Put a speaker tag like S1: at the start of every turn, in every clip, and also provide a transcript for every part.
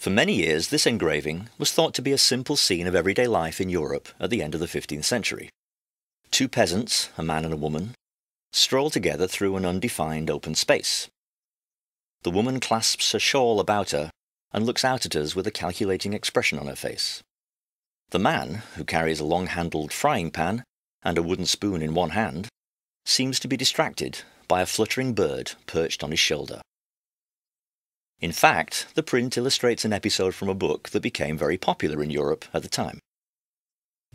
S1: For many years, this engraving was thought to be a simple scene of everyday life in Europe at the end of the 15th century. Two peasants, a man and a woman, stroll together through an undefined open space. The woman clasps a shawl about her and looks out at us with a calculating expression on her face. The man, who carries a long-handled frying pan and a wooden spoon in one hand, seems to be distracted by a fluttering bird perched on his shoulder. In fact, the print illustrates an episode from a book that became very popular in Europe at the time.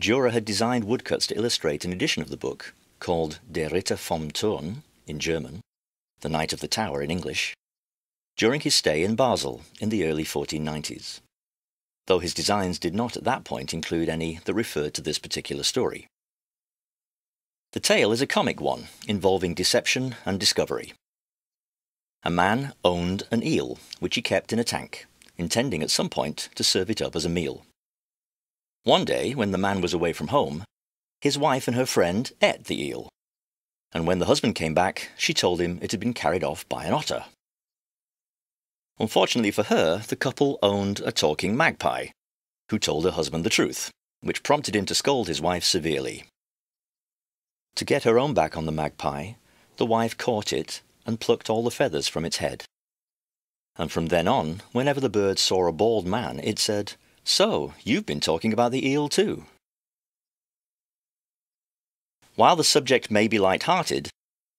S1: Dürer had designed woodcuts to illustrate an edition of the book, called Der Ritter vom Turm in German, The Knight of the Tower in English, during his stay in Basel in the early 1490s, though his designs did not at that point include any that referred to this particular story. The tale is a comic one, involving deception and discovery. A man owned an eel, which he kept in a tank, intending at some point to serve it up as a meal. One day, when the man was away from home, his wife and her friend ate the eel, and when the husband came back, she told him it had been carried off by an otter. Unfortunately for her, the couple owned a talking magpie, who told her husband the truth, which prompted him to scold his wife severely. To get her own back on the magpie, the wife caught it and plucked all the feathers from its head. And from then on, whenever the bird saw a bald man, it said, "So, you've been talking about the eel too." While the subject may be light-hearted,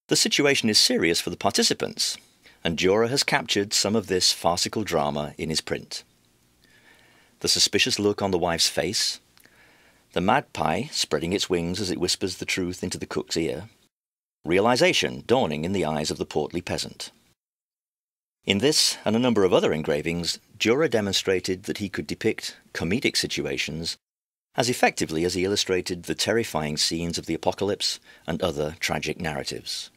S1: the situation is serious for the participants, and Dürer has captured some of this farcical drama in his print. The suspicious look on the wife's face, the magpie spreading its wings as it whispers the truth into the cook's ear, realization dawning in the eyes of the portly peasant. In this and a number of other engravings, Dürer demonstrated that he could depict comedic situations as effectively as he illustrated the terrifying scenes of the apocalypse and other tragic narratives.